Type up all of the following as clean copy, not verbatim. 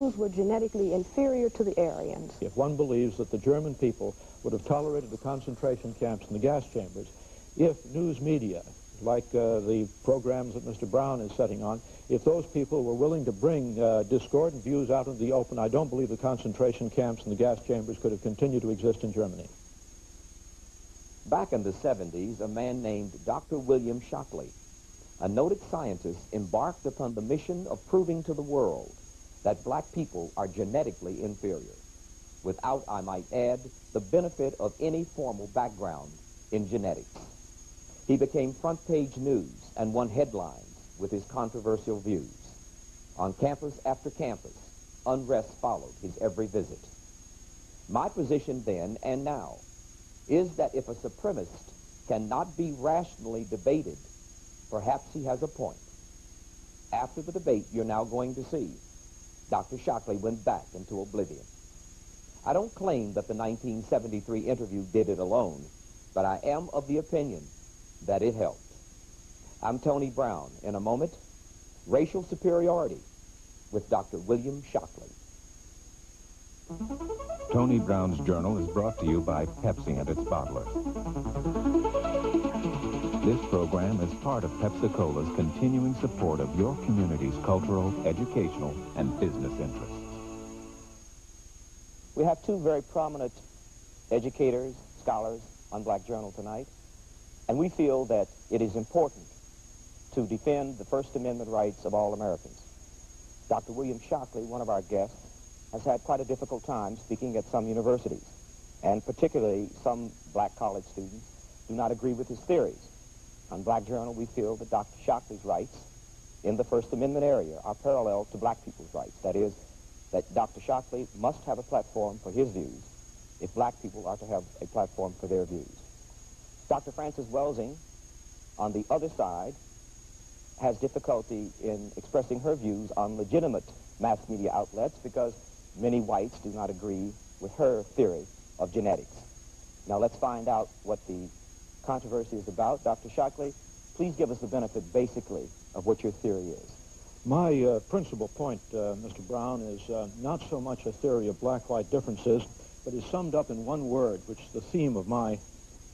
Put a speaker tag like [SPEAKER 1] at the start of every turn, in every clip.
[SPEAKER 1] were genetically inferior to the Aryans.
[SPEAKER 2] If one believes that the German people would have tolerated the concentration camps and the gas chambers, if news media, like the programs that Mr. Brown is setting on, if those people were willing to bring discordant views out into the open, I don't believe the concentration camps and the gas chambers could have continued to exist in Germany.
[SPEAKER 3] Back in the 70s, a man named Dr. William Shockley, a noted scientist, embarked upon the mission of proving to the world that black people are genetically inferior, without, I might add, the benefit of any formal background in genetics. He became front-page news and won headlines with his controversial views. On campus after campus, unrest followed his every visit. My position then and now is that if a supremacist cannot be rationally debated, perhaps he has a point. After the debate you're now going to see, Dr. Shockley went back into oblivion. I don't claim that the 1973 interview did it alone, but I am of the opinion that it helped. I'm Tony Brown. In a moment, Racial Superiority with Dr. William Shockley.
[SPEAKER 4] Tony Brown's Journal is brought to you by Pepsi and its bottlers. This program is part of Pepsi-Cola's continuing support of your community's cultural, educational, and business interests.
[SPEAKER 5] We have two very prominent educators, scholars on Black Journal tonight, and we feel that it is important to defend the First Amendment rights of all Americans. Dr. William Shockley, one of our guests, has had quite a difficult time speaking at some universities, and particularly some black college students do not agree with his theories. On Black Journal, we feel that Dr. Shockley's rights in the First Amendment area are parallel to black people's rights. That is, that Dr. Shockley must have a platform for his views if black people are to have a platform for their views. Dr. FrancesCressWelsing, on the other side, has difficulty in expressing her views on legitimate mass media outlets because many whites do not agree with her theory of genetics. Now let's find out what the controversy is about. Dr. Shockley, please give us the benefit, basically, of what your theory is.
[SPEAKER 2] My principal point, Mr. Brown, is not so much a theory of black-white differences, but is summed up in one word, which is the theme of my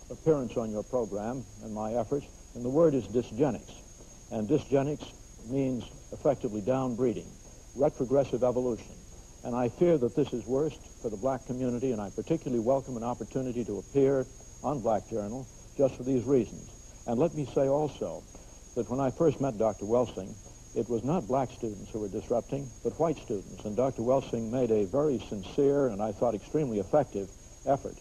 [SPEAKER 2] appearance on your program and my efforts, and the word is dysgenics. And dysgenics means effectively downbreeding, retrogressive evolution. And I fear that this is worst for the black community, and I particularly welcome an opportunity to appear on Black Journal just for these reasons. And let me say also that when I first met Dr. Welsing, it was not black students who were disrupting, but white students. And Dr. Welsing made a very sincere and I thought extremely effective effort,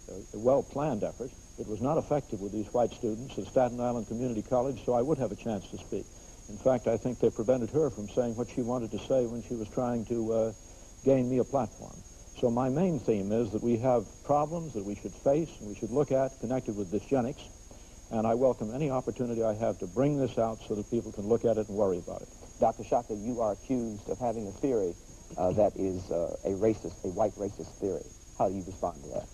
[SPEAKER 2] a well-planned effort. It was not effective with these white students at Staten Island Community College, so I would have a chance to speak. In fact, I think they prevented her from saying what she wanted to say when she was trying to gain me a platform. So my main theme is that we have problems that we should face and we should look at connected with dysgenics, and I welcome any opportunity I have to bring this out so that people can look at it and worry about it.
[SPEAKER 5] Dr. Shockley, you are accused of having a theory that is a white racist theory. How do you respond to that?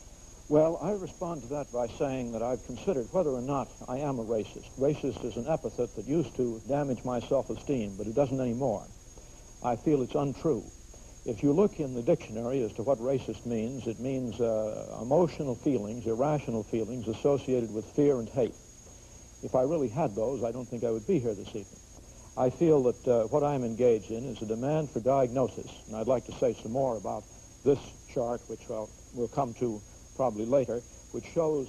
[SPEAKER 2] Well, I respond to that by saying that I've considered whether or not I am a racist. Racist is an epithet that used to damage my self-esteem, but it doesn't anymore. I feel it's untrue. If you look in the dictionary as to what racist means, it means emotional feelings, irrational feelings associated with fear and hate. If I really had those, I don't think I would be here this evening. I feel that what I'm engaged in is a demand for diagnosis, and I'd like to say some more about this chart, which we'll come to probably later, which shows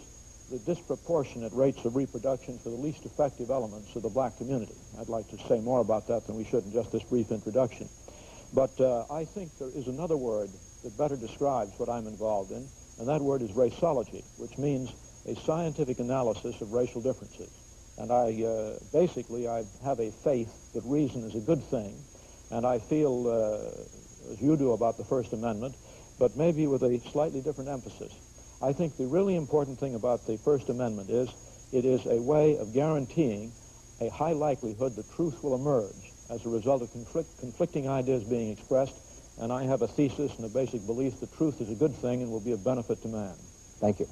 [SPEAKER 2] the disproportionate rates of reproduction for the least effective elements of the black community. I'd like to say more about that than we should in just this brief introduction. But I think there is another word that better describes what I'm involved in, and that word is raceology, which means a scientific analysis of racial differences. And I basically have a faith that reason is a good thing, and I feel, as you do about the First Amendment, but maybe with a slightly different emphasis. I think the really important thing about the First Amendment is it is a way of guaranteeing a high likelihood that truth will emerge as a result of conflicting ideas being expressed, and I have a thesis and a basic belief that truth is a good thing and will be of benefit to man.
[SPEAKER 5] Thank you.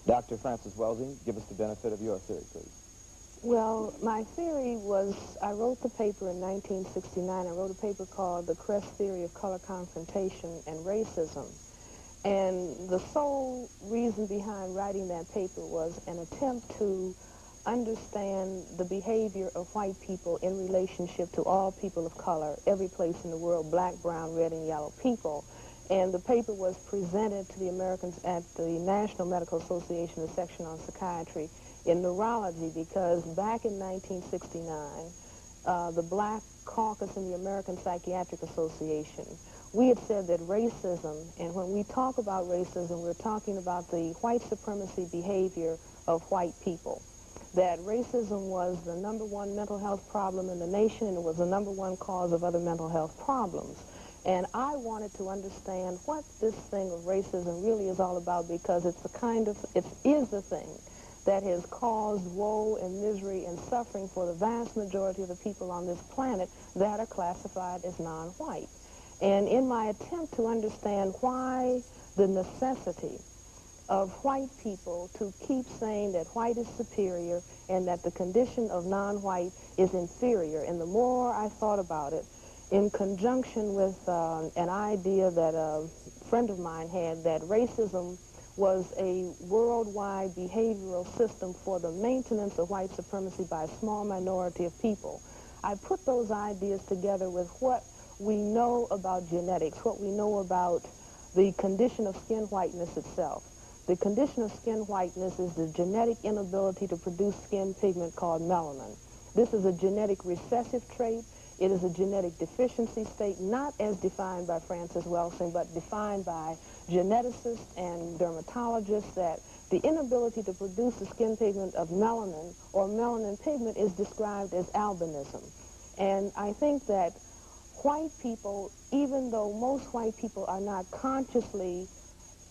[SPEAKER 5] Dr. FrancesCressWelsing, give us the benefit of your theory, please.
[SPEAKER 1] Well, my theory was, I wrote the paper in 1969. I wrote a paper called The Cress Theory of Color Confrontation and Racism. And the sole reason behind writing that paper was an attempt to understand the behavior of white people in relationship to all people of color, every place in the world, black, brown, red, and yellow people. And the paper was presented to the Americans at the National Medical Association, the section on psychiatry, in neurology, because back in 1969, the Black Caucus in the American Psychiatric Association, we had said that racism, and when we talk about racism, we're talking about the white supremacy behavior of white people, that racism was the #1 mental health problem in the nation, and it was the #1 cause of other mental health problems. And I wanted to understand what this thing of racism really is all about, because it's it is the thing that has caused woe and misery and suffering for the vast majority of the people on this planet that are classified as non-white. And in my attempt to understand why the necessity of white people to keep saying that white is superior and that the condition of non-white is inferior, and the more I thought about it, in conjunction with an idea that a friend of mine had, that racism was a worldwide behavioral system for the maintenance of white supremacy by a small minority of people. I put those ideas together with what we know about genetics, what we know about the condition of skin whiteness itself. The condition of skin whiteness is the genetic inability to produce skin pigment called melanin. This is a genetic recessive trait. It is a genetic deficiency state, not as defined by FrancesCressWelsing, but defined by geneticists and dermatologists, that the inability to produce the skin pigment of melanin or melanin pigment is described as albinism. And I think that white people, even though most white people are not consciously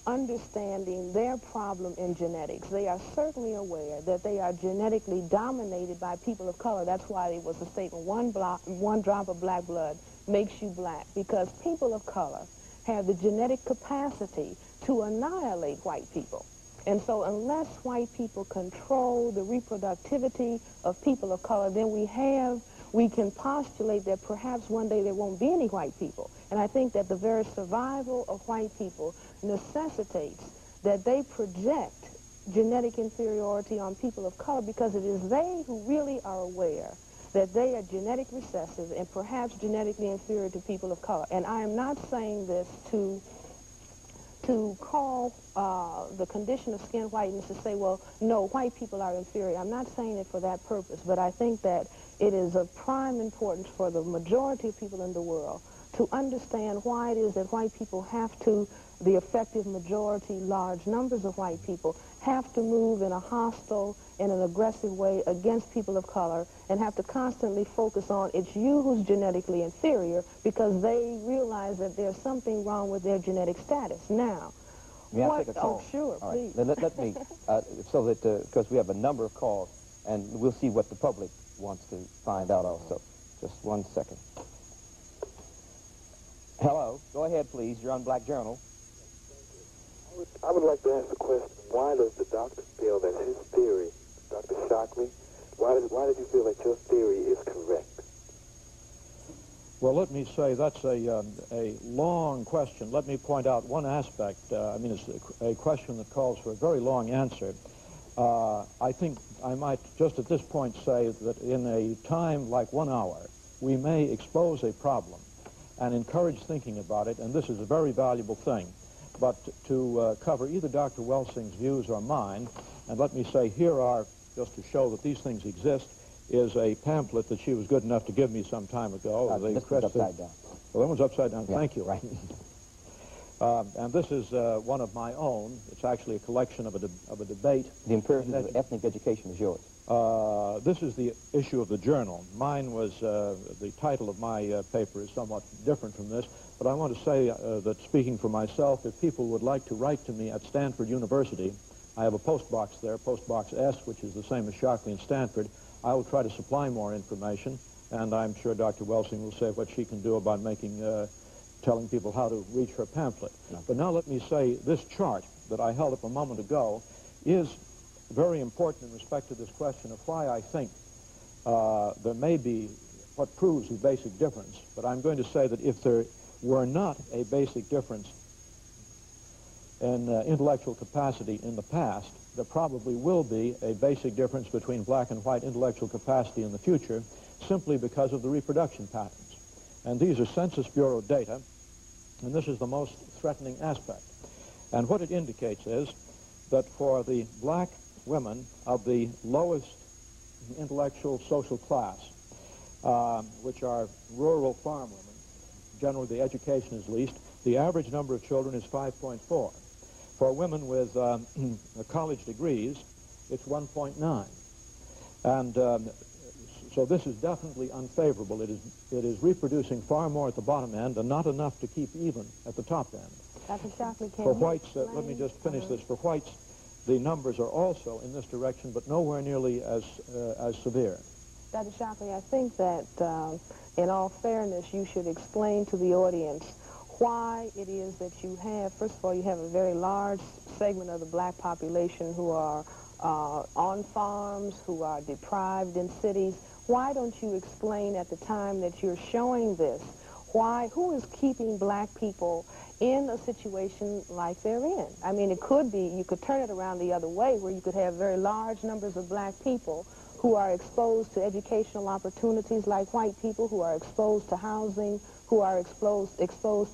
[SPEAKER 1] understanding their problem in genetics, they are certainly aware that they are genetically dominated by people of color. That's why it was a statement, one drop of black blood makes you black, because people of color have the genetic capacity to annihilate white people. And so unless white people control the reproductivity of people of color, then we can postulate that perhaps one day there won't be any white people. And I think that the very survival of white people necessitates that they project genetic inferiority on people of color, because it is they who really are aware that they are genetic recessive and perhaps genetically inferior to people of color. And I am not saying this to call the condition of skin whiteness to say, well, no, white people are inferior. I'm not saying it for that purpose, but I think that it is of prime importance for the majority of people in the world to understand why it is that white people have to, the effective majority, large numbers of white people, have to move in a hostile and an aggressive way against people of color, and have to constantly focus on it's you who's genetically inferior, because they realize that there's something wrong with their genetic status. Now,
[SPEAKER 5] may I take a call?
[SPEAKER 1] Oh, sure,
[SPEAKER 5] all
[SPEAKER 1] please.
[SPEAKER 5] Right. Let me, so that, because we have a number of calls, and we'll see what the public wants to find out also. Just 1 second. Hello, go ahead, please. You're on Black Journal.
[SPEAKER 6] I would like to ask the question, why does the doctor feel that his theory, Dr. Shockley, why did you feel that your theory is correct?
[SPEAKER 2] Well, let me say that's a long question. Let me point out one aspect. I mean, it's a question that calls for a very long answer. I think I might just at this point say that in a time like 1 hour, we may expose a problem and encourage thinking about it, and this is a very valuable thing. But to cover either Dr. Welsing's views or mine, and let me say here are, just to show that these things exist, is a pamphlet that she was good enough to give me some time ago.
[SPEAKER 5] This one's upside down.
[SPEAKER 2] Well, that one's upside down.
[SPEAKER 5] Yeah,
[SPEAKER 2] Thank you.
[SPEAKER 5] right.
[SPEAKER 2] And this is one of my own. It's actually a collection of a debate.
[SPEAKER 5] The Imperative of Ethnic Education is yours.
[SPEAKER 2] This is the issue of the journal. Mine was, the title of my paper is somewhat different from this, but I want to say that, speaking for myself, if people would like to write to me at Stanford University, I have a post box there, Post Box S, which is the same as Shockley and Stanford. I will try to supply more information, and I'm sure Dr. Welsing will say what she can do about telling people how to reach her pamphlet.
[SPEAKER 5] Okay.
[SPEAKER 2] But now let me say this chart that I held up a moment ago is very important in respect to this question of why I think there may be what proves a basic difference, but I'm going to say that if there were not a basic difference in intellectual capacity in the past, there probably will be a basic difference between black and white intellectual capacity in the future, simply because of the reproduction patterns. And these are Census Bureau data, and this is the most threatening aspect. And what it indicates is that for the black women of the lowest intellectual social class, which are rural farm women, generally the education is least, the average number of children is 5.4. For women with college degrees, it's 1.9. And so this is definitely unfavorable. It is reproducing far more at the bottom end and not enough to keep even at the top end.
[SPEAKER 1] Dr. Shockley, can
[SPEAKER 2] For
[SPEAKER 1] you
[SPEAKER 2] whites,
[SPEAKER 1] explain?
[SPEAKER 2] let me just finish this. For whites, the numbers are also in this direction, but nowhere nearly as severe.
[SPEAKER 1] Dr. Shockley, I think that in all fairness, you should explain to the audience why it is that you have, first of all, you have a very large segment of the black population who are on farms, who are deprived in cities. Why don't you explain at the time that you're showing this, who is keeping black people in a situation like they're in? I mean, it could be, you could turn it around the other way, where you could have very large numbers of black people who are exposed to educational opportunities like white people, who are exposed to housing, who are exposed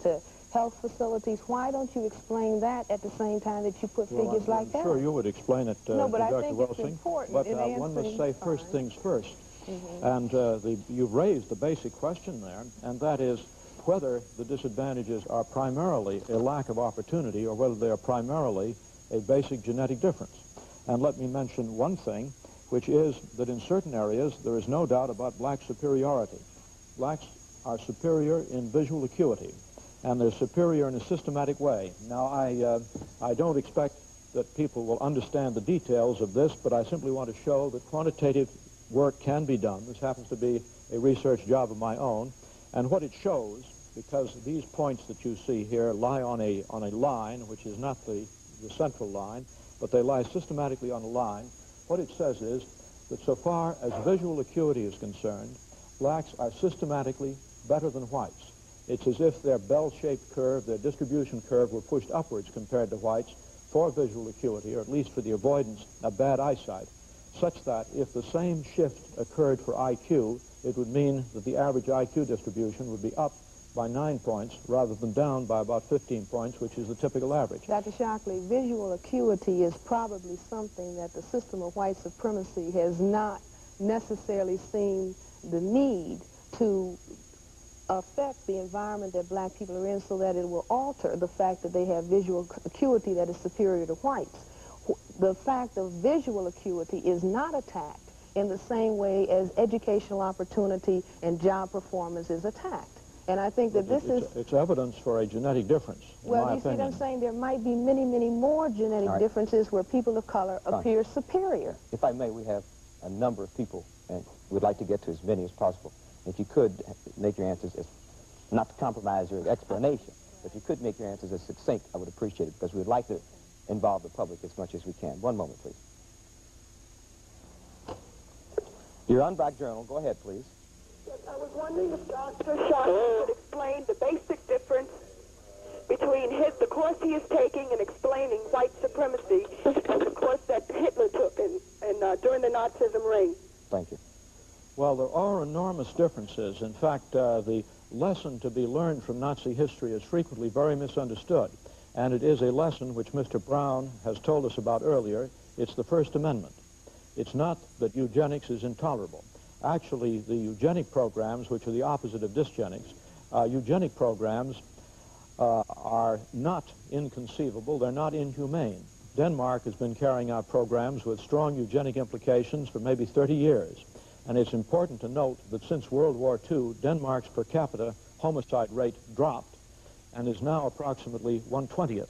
[SPEAKER 1] to health facilities. Why don't you explain that at the same time that you put figures like that?
[SPEAKER 2] I'm sure you would explain it,
[SPEAKER 1] No, but I
[SPEAKER 2] Dr.
[SPEAKER 1] think
[SPEAKER 2] Welsing,
[SPEAKER 1] it's important
[SPEAKER 2] but
[SPEAKER 1] in
[SPEAKER 2] one must say
[SPEAKER 1] answering-
[SPEAKER 2] first things first.
[SPEAKER 1] Mm-hmm.
[SPEAKER 2] And you've raised the basic question there, and that is whether the disadvantages are primarily a lack of opportunity or whether they are primarily a basic genetic difference. And let me mention one thing, which is that in certain areas there is no doubt about black superiority. Blacks are superior in visual acuity, and they're superior in a systematic way. Now, I don't expect that people will understand the details of this, but I simply want to show that quantitative work can be done. This happens to be a research job of my own, and what it shows, because these points that you see here lie on a line, which is not the central line, but they lie systematically on a line. What it says is that so far as visual acuity is concerned, blacks are systematically better than whites. It's as if their bell-shaped curve, their distribution curve, were pushed upwards compared to whites for visual acuity, or at least for the avoidance of bad eyesight, such that if the same shift occurred for IQ, it would mean that the average IQ distribution would be up by 9 points rather than down by about 15 points, which is the typical average.
[SPEAKER 1] Dr. Shockley, visual acuity is probably something that the system of white supremacy has not necessarily seen the need to affect the environment that black people are in so that it will alter the fact that they have visual acuity that is superior to whites. The fact of visual acuity is not attacked in the same way as educational opportunity and job performance is attacked. And I think that
[SPEAKER 2] it's evidence for a genetic difference, in
[SPEAKER 1] well,
[SPEAKER 2] my
[SPEAKER 1] you see what
[SPEAKER 2] opinion.
[SPEAKER 1] I'm saying? There might be many, many more genetic differences where people of color appear superior.
[SPEAKER 5] If I may, we have a number of people, and we'd like to get to as many as possible. If you could make your answers, not to compromise your explanation, but if you could make your answers as succinct, I would appreciate it, because we'd like to involve the public as much as we can. One moment, please. You're on Black Journal. Go ahead, please.
[SPEAKER 7] Yes, I was wondering if Dr. Shockley could explain the basic difference between the course he is taking in explaining white supremacy and the course that Hitler took during the Nazism reign.
[SPEAKER 5] Thank you.
[SPEAKER 2] Well, there are enormous differences. In fact, the lesson to be learned from Nazi history is frequently very misunderstood. And it is a lesson which Mr. Brown has told us about earlier. It's the First Amendment. It's not that eugenics is intolerable. Actually, the eugenic programs, which are the opposite of dysgenics, eugenic programs are not inconceivable. They're not inhumane. Denmark has been carrying out programs with strong eugenic implications for maybe 30 years. And it's important to note that since World War II, Denmark's per capita homicide rate dropped and is now approximately 1/20th.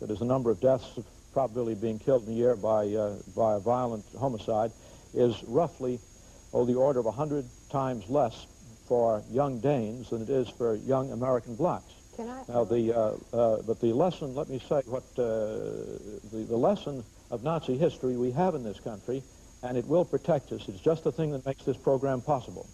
[SPEAKER 2] That is, the number of deaths, probability of being killed in a year by a violent homicide, is roughly the order of 100 times less for young Danes than it is for young American blacks. Now, but the lesson, let me say, the lesson of Nazi history we have in this country, and it will protect us. It's just the thing that makes this program possible.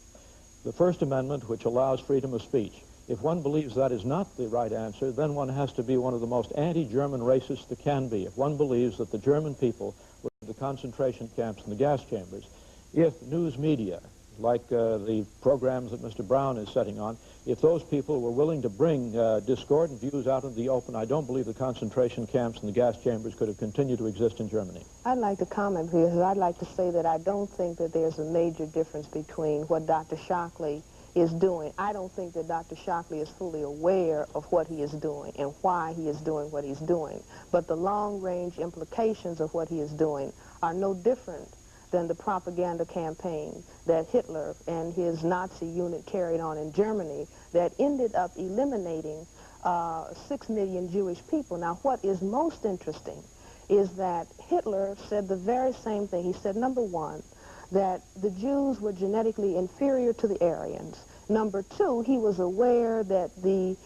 [SPEAKER 2] The First Amendment, which allows freedom of speech. If one believes that is not the right answer, then one has to be one of the most anti-German racists there can be. If one believes that the German people were in the concentration camps and the gas chambers, if news media, like the programs that Mr. Brown is setting on, if those people were willing to bring discordant views out into the open, I don't believe the concentration camps and the gas chambers could have continued to exist in Germany.
[SPEAKER 1] I'd like to comment because I'd like to say that I don't think that there's a major difference between what Dr. Shockley is doing. I don't think that Dr. Shockley is fully aware of what he is doing and why he is doing what he's doing. But the long-range implications of what he is doing are no different than the propaganda campaign that Hitler and his Nazi unit carried on in Germany that ended up eliminating 6 million Jewish people. Now, what is most interesting is that Hitler said the very same thing. He said, number one, that the Jews were genetically inferior to the Aryans. Number two, he was aware that the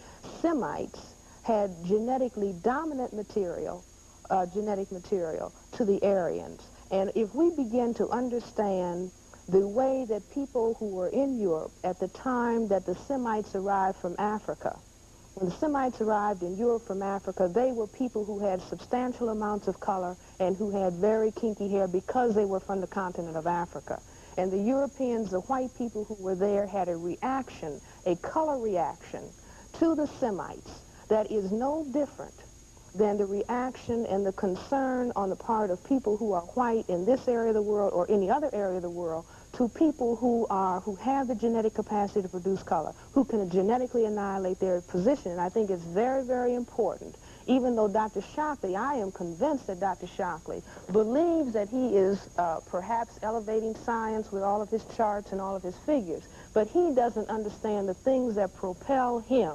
[SPEAKER 1] Semites had genetically dominant material, genetic material to the Aryans. And if we begin to understand the way that people who were in Europe at the time that the Semites arrived from Africa, when the Semites arrived in Europe from Africa, they were people who had substantial amounts of color and who had very kinky hair because they were from the continent of Africa. And the Europeans, the white people who were there, had a reaction, a color reaction to the Semites that is no different than the reaction and the concern on the part of people who are white in this area of the world or any other area of the world to people who have the genetic capacity to produce color, who can genetically annihilate their position. And I think it's very, very important. Even though Dr. Shockley, I am convinced that Dr. Shockley believes that he is perhaps elevating science with all of his charts and all of his figures, but he doesn't understand the things that propel him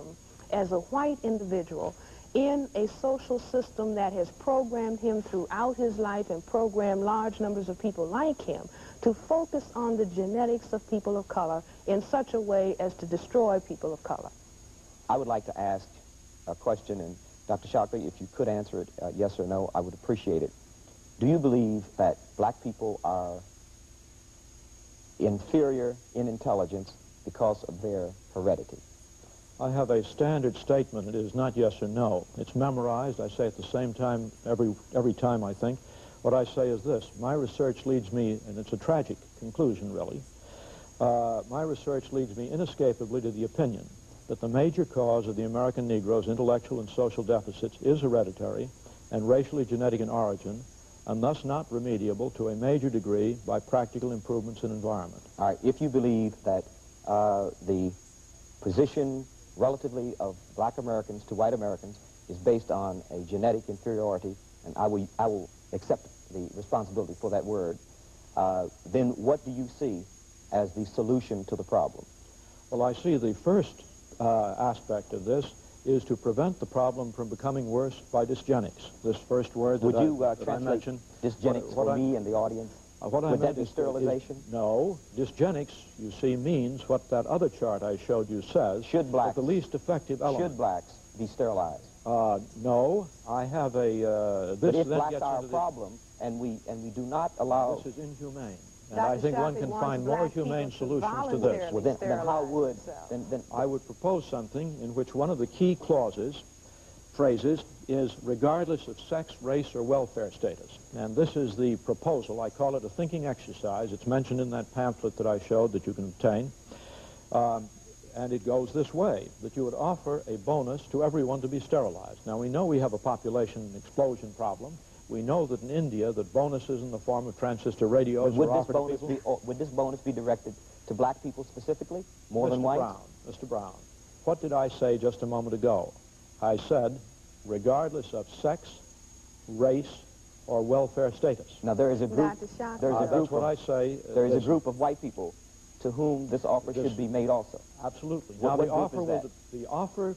[SPEAKER 1] as a white individual in a social system that has programmed him throughout his life and programmed large numbers of people like him to focus on the genetics of people of color in such a way as to destroy people of color.
[SPEAKER 5] I would like to ask a question, and Dr. Shockley, if you could answer it yes or no, I would appreciate it. Do you believe that black people are inferior in intelligence because of their heredity?
[SPEAKER 2] I have a standard statement. It is not yes or no. It's memorized. I say it at the same time every time, I think. What I say is this. My research leads me, and it's a tragic conclusion, really. My research leads me inescapably to the opinion that the major cause of the American Negro's intellectual and social deficits is hereditary and racially genetic in origin, and thus not remediable to a major degree by practical improvements in environment.
[SPEAKER 5] All right. If you believe that the position relatively of black Americans to white Americans is based on a genetic inferiority, and I will accept the responsibility for that word, then what do you see as the solution to the problem?
[SPEAKER 2] Well, I see the first aspect of this is to prevent the problem from becoming worse by dysgenics. This first word
[SPEAKER 5] Would
[SPEAKER 2] that
[SPEAKER 5] you
[SPEAKER 2] I
[SPEAKER 5] translate
[SPEAKER 2] mentioned.
[SPEAKER 5] dysgenics for me and the audience? Would that be sterilization?
[SPEAKER 2] No. Dysgenics, you see, means what that other chart I showed you says.
[SPEAKER 5] Should blacks,
[SPEAKER 2] the least effective element.
[SPEAKER 5] Should blacks be sterilized?
[SPEAKER 2] No. I have a...
[SPEAKER 5] But if blacks are a problem, and we do not allow...
[SPEAKER 2] This is inhumane. And
[SPEAKER 1] Dr.
[SPEAKER 2] I think one
[SPEAKER 1] Shockley
[SPEAKER 2] can
[SPEAKER 1] wants
[SPEAKER 2] find more
[SPEAKER 1] black
[SPEAKER 2] humane
[SPEAKER 1] people to
[SPEAKER 2] solutions to this.
[SPEAKER 5] Well, then how would... Then
[SPEAKER 2] I would propose something in which one of the key clauses, phrases, is regardless of sex, race, or welfare status. And this is the proposal. I call it a thinking exercise. It's mentioned in that pamphlet that I showed that you can obtain. And it goes this way, that you would offer a bonus to everyone to be sterilized. Now, we know we have a population explosion problem. We know that in India, that bonuses in the form of transistor radios are offered to people.
[SPEAKER 5] Would this bonus be directed to black people specifically, more than white?
[SPEAKER 2] Mr. Brown, what did I say just a moment ago? I said, regardless of sex, race, or welfare status.
[SPEAKER 5] Now, there is a group...
[SPEAKER 2] That's what I say.
[SPEAKER 5] There is a group of white people to whom this offer should be made also.
[SPEAKER 2] Absolutely.
[SPEAKER 5] Now,
[SPEAKER 2] the offer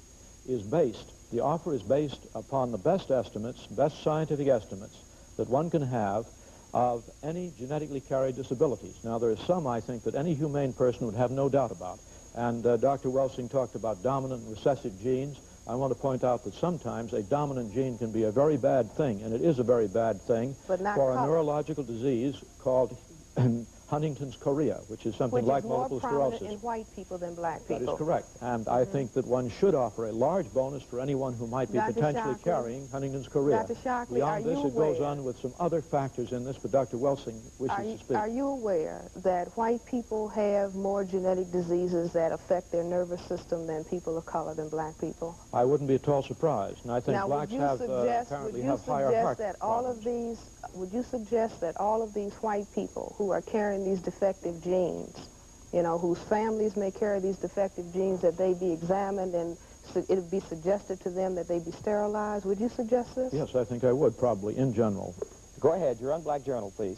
[SPEAKER 2] is based upon the best estimates, best scientific estimates that one can have of any genetically carried disabilities. Now, there is some, I think, that any humane person would have no doubt about. And Dr. Welsing talked about dominant and recessive genes. I want to point out that sometimes a dominant gene can be a very bad thing, and it is a very bad thing for a neurological disease called Huntington's chorea, which is something like multiple sclerosis.
[SPEAKER 1] Which is more prominent in white people than black people.
[SPEAKER 2] That is correct. And I think that one should offer a large bonus for anyone who might be potentially carrying Huntington's chorea.
[SPEAKER 1] Dr. Shockley,
[SPEAKER 2] Beyond this, it goes on with some other factors in this, but Dr. Welsing wishes to speak.
[SPEAKER 1] Are you aware that white people have more genetic diseases that affect their nervous system than people of color than black people?
[SPEAKER 2] I wouldn't be at all surprised. And I think
[SPEAKER 1] now,
[SPEAKER 2] blacks apparently have higher heart problems.
[SPEAKER 1] Would you suggest that all of these white people who are carrying these defective genes, you know, whose families may carry these defective genes, that they be examined and it would be suggested to them that they be sterilized? Would you suggest this?
[SPEAKER 2] Yes, I think I would, probably, in general.
[SPEAKER 5] Go ahead. You're on Black Journal, please.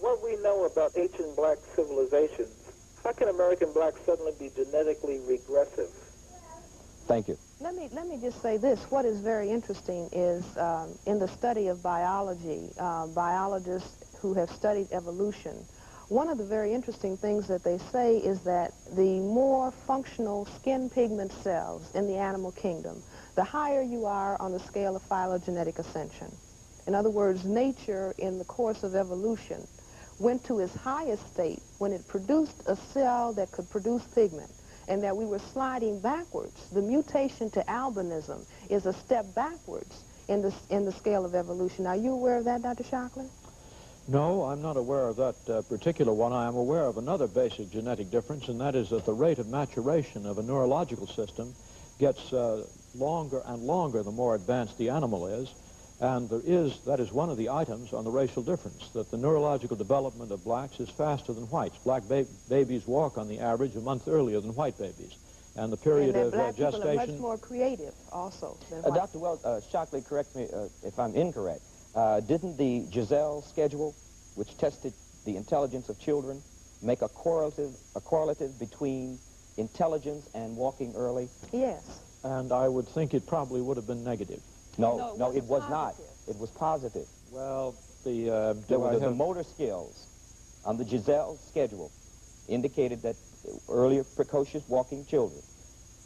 [SPEAKER 8] What we know about ancient black civilizations, how can American blacks suddenly be genetically regressive?
[SPEAKER 5] Thank you.
[SPEAKER 1] Let me just say this. What is very interesting is in the study of biology, biologists who have studied evolution, one of the very interesting things that they say is that the more functional skin pigment cells in the animal kingdom, the higher you are on the scale of phylogenetic ascension. In other words, nature in the course of evolution went to its highest state when it produced a cell that could produce pigment, and that we were sliding backwards. The mutation to albinism is a step backwards in the scale of evolution. Are you aware of that, Dr. Shockley?
[SPEAKER 2] No, I'm not aware of that particular one. I am aware of another basic genetic difference, and that is that the rate of maturation of a neurological system gets longer and longer the more advanced the animal is. And that is one of the items on the racial difference, that the neurological development of blacks is faster than whites. Black babies walk on the average a month earlier than white babies. And the period of
[SPEAKER 1] black
[SPEAKER 2] gestation...
[SPEAKER 1] people are much more creative also than white.
[SPEAKER 5] Dr. Shockley, correct me if I'm incorrect. Didn't the Giselle schedule, which tested the intelligence of children, make a correlative between intelligence and walking early?
[SPEAKER 1] Yes.
[SPEAKER 2] And I would think it probably would have been negative.
[SPEAKER 5] No, it was not. It was positive.
[SPEAKER 2] Well,
[SPEAKER 5] the motor skills on the Giselle schedule indicated that earlier precocious walking children,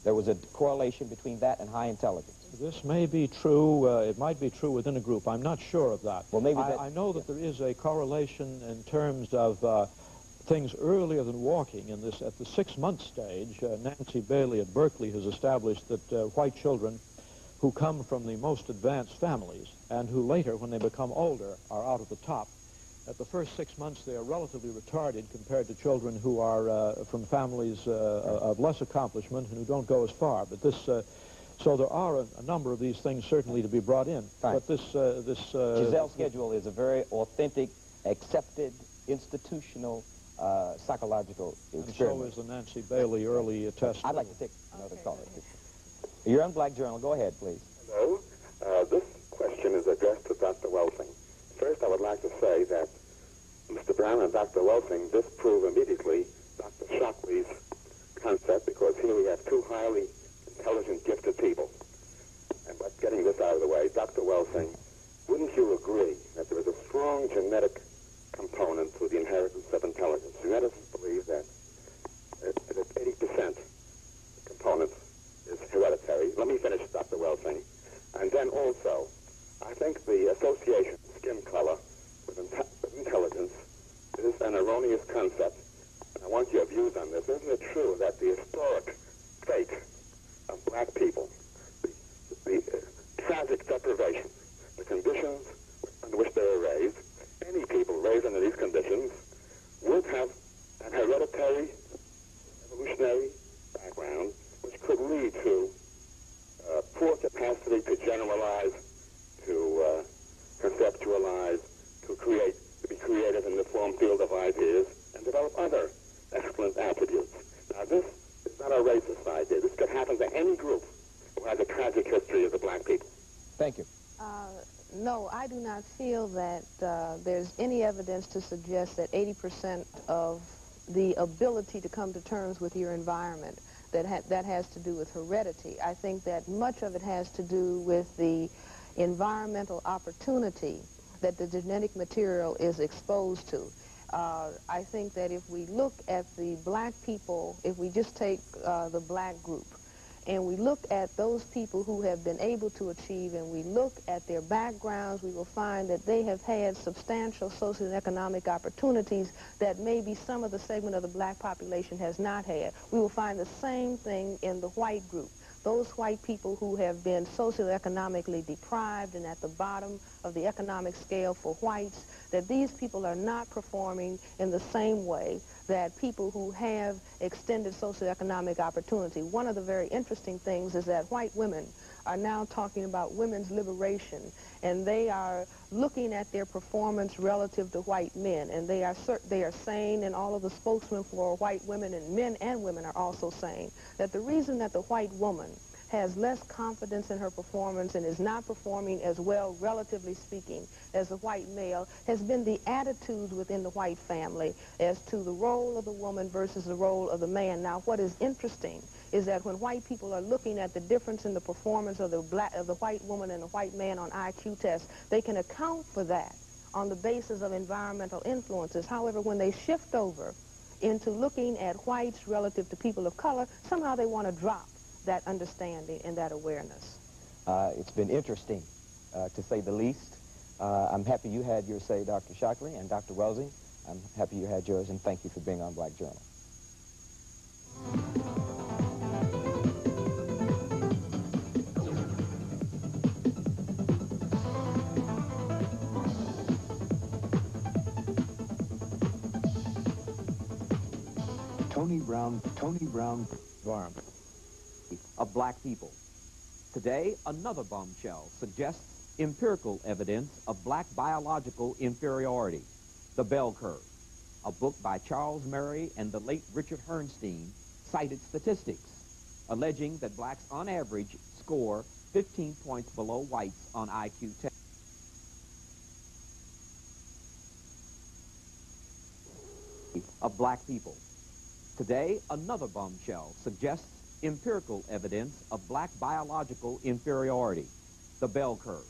[SPEAKER 5] there was a correlation between that and high intelligence.
[SPEAKER 2] This may be true. It might be true within a group. I'm not sure of that.
[SPEAKER 5] Well, maybe
[SPEAKER 2] I know that there is a correlation in terms of things earlier than walking. At the 6-month stage, Nancy Bailey at Berkeley has established that white children who come from the most advanced families and who later, when they become older, are out at the top. At the first 6 months, they are relatively retarded compared to children who are from families of less accomplishment and who don't go as far. But so there are a number of these things certainly to be brought in.
[SPEAKER 5] Right.
[SPEAKER 2] But this
[SPEAKER 5] Giselle schedule is a very authentic, accepted, institutional psychological experiment.
[SPEAKER 2] And so is the Nancy Bailey early test.
[SPEAKER 5] I'd like to take another caller. You're on Black Journal. Go ahead, please.
[SPEAKER 6] Hello. This question is addressed to Dr. Welsing. First, I would like to say that Mr. Brown and Dr. Welsing disprove immediately Dr. Shockley's concept, because here we have two highly intelligent, gifted people. And by getting this out of the way, Dr. Welsing, wouldn't you agree that there is a strong genetic component to the inheritance of intelligence? Geneticists believe that 80% component is hereditary. Let me finish, Dr. Welsing. And then also, I think the association of skin color with intelligence is an erroneous concept. And I want your views on this. Isn't it true that the historic fate of black people, the tragic deprivation, the conditions under which they were raised, any people raised under these conditions would have an hereditary, evolutionary background, which could lead to poor capacity to generalize, to conceptualize, to be creative in the form field of ideas, and develop other excellent attributes. Now, this is not a racist idea. This could happen to any group who has a tragic history of the black people.
[SPEAKER 5] Thank you.
[SPEAKER 1] No, I do not feel that there's any evidence to suggest that 80% of the ability to come to terms with your environment, that has to do with heredity. I think that much of it has to do with the environmental opportunity that the genetic material is exposed to. I think that if we look at the black people, if we just take the black group, and we look at those people who have been able to achieve, and we look at their backgrounds, we will find that they have had substantial social and economic opportunities that maybe some of the segment of the black population has not had. We will find the same thing in the white group. Those white people who have been socioeconomically deprived and at the bottom of the economic scale for whites, that these people are not performing in the same way that people who have extended socioeconomic opportunity. One of the very interesting things is that white women are now talking about women's liberation, and they are looking at their performance relative to white men, and they are saying, and all of the spokesmen for white women, and men and women are also saying, that the reason that the white woman has less confidence in her performance and is not performing as well, relatively speaking, as the white male, has been the attitudes within the white family as to the role of the woman versus the role of the man. Now, what is interesting is that when white people are looking at the difference in the performance of the white woman and the white man on IQ tests, they can account for that on the basis of environmental influences. However, when they shift over into looking at whites relative to people of color, somehow they want to drop that understanding and that awareness.
[SPEAKER 5] It's been interesting, to say the least. I'm happy you had your say, Dr. Shockley, and Dr. Welsing. I'm happy you had yours, and thank you for being on Black Journal.
[SPEAKER 4] Tony Brown,
[SPEAKER 2] Environment.
[SPEAKER 3] Of black people. Today, another bombshell suggests empirical evidence of black biological inferiority, The Bell Curve. A book by Charles Murray and the late Richard Herrnstein cited statistics alleging that blacks on average score 15 points below whites on IQ tests. Of black people. Today, another bombshell suggests empirical evidence of black biological inferiority, The Bell Curve.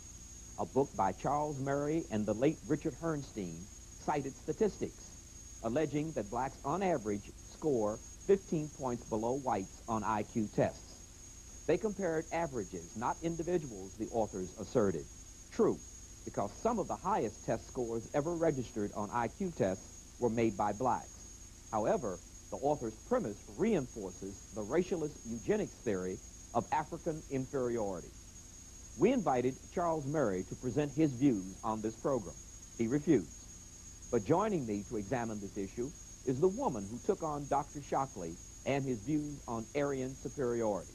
[SPEAKER 3] A book by Charles Murray and the late Richard Herrnstein cited statistics alleging that blacks on average score 15 points below whites on IQ tests. They compared averages, not individuals, the authors asserted. True, because some of the highest test scores ever registered on IQ tests were made by blacks. However, the author's premise reinforces the racialist eugenics theory of African inferiority. We invited Charles Murray to present his views on this program. He refused. But joining me to examine this issue is the woman who took on Dr. Shockley and his views on Aryan superiority.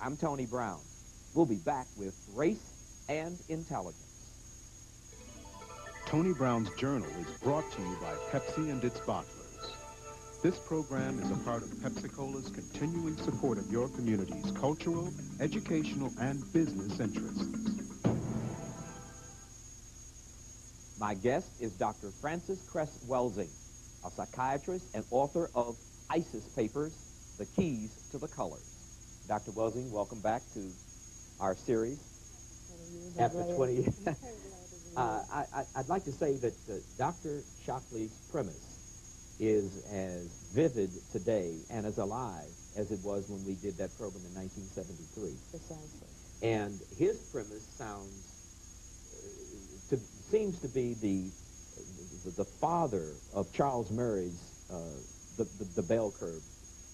[SPEAKER 3] I'm Tony Brown. We'll be back with Race and Intelligence.
[SPEAKER 4] Tony Brown's Journal is brought to you by Pepsi and its bottlers. This program is a part of Pepsi-Cola's continuing support of your community's cultural, educational, and business interests.
[SPEAKER 3] My guest is Dr. FrancesCressWelsing, a psychiatrist and author of ISIS Papers, The Keys to the Colors. Dr. Welsing, welcome back to our series. After 20 years. I'd like to say that Dr. Shockley's premise is as vivid today and as alive as it was when we did that program in 1973.
[SPEAKER 1] Precisely.
[SPEAKER 3] And his premise seems to be the father of Charles Murray's the Bell Curve.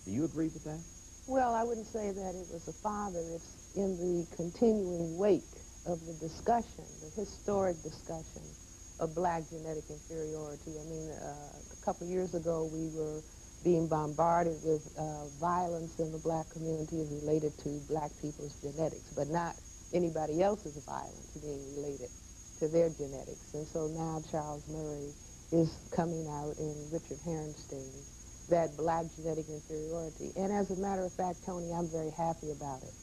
[SPEAKER 3] Do you agree with that?
[SPEAKER 1] Well, I wouldn't say that it was a father. It's in the continuing wake of the discussion, the historic discussion of black genetic inferiority. I mean, a couple of years ago, we were being bombarded with violence in the black community as related to black people's genetics, but not anybody else's violence being related to their genetics. And so now Charles Murray is coming out in Richard Herrnstein, that black genetic inferiority. And as a matter of fact, Tony, I'm very happy about it.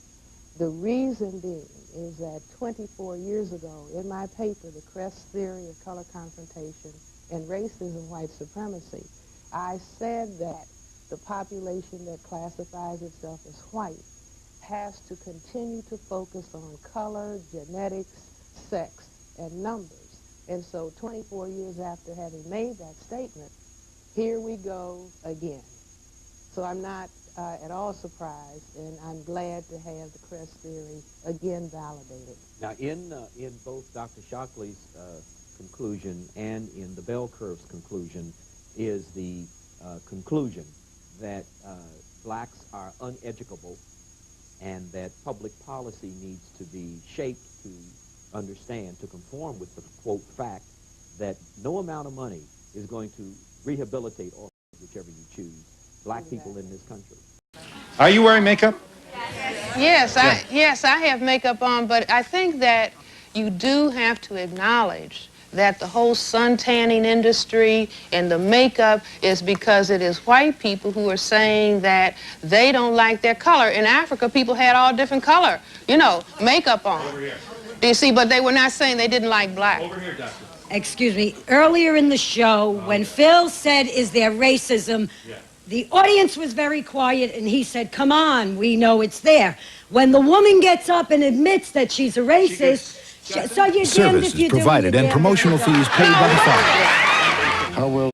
[SPEAKER 1] The reason being is that 24 years ago, in my paper, The Crest Theory of Color Confrontation and Racism, White Supremacy, I said that the population that classifies itself as white has to continue to focus on color, genetics, sex, and numbers. And so 24 years after having made that statement, here we go again. So I'm not at all surprised, and I'm glad to have the crest theory again validated.
[SPEAKER 3] Now, in both Dr. Shockley's conclusion and in the bell curve's conclusion is the conclusion that blacks are uneducable and that public policy needs to be shaped to understand, to conform with the, quote, fact that no amount of money is going to rehabilitate, or whichever you choose, black people in this country.
[SPEAKER 9] Are you wearing makeup?
[SPEAKER 10] Yes, I have makeup on, but I think that you do have to acknowledge that the whole sun tanning industry and the makeup is because it is white people who are saying that they don't like their color. In Africa, people had all different color, you know, makeup on.
[SPEAKER 9] Over here.
[SPEAKER 10] Do you see? But they were not saying they didn't like black.
[SPEAKER 9] Over here, Doctor.
[SPEAKER 11] Excuse me. Earlier in the show, when Phil said, "Is there racism?"
[SPEAKER 9] Yeah.
[SPEAKER 11] The audience was very quiet, and he said, "Come on, we know it's there." When the woman gets up and admits that she's a racist, so you're damned if you do.
[SPEAKER 12] Services provided and promotional fees paid by the father. How will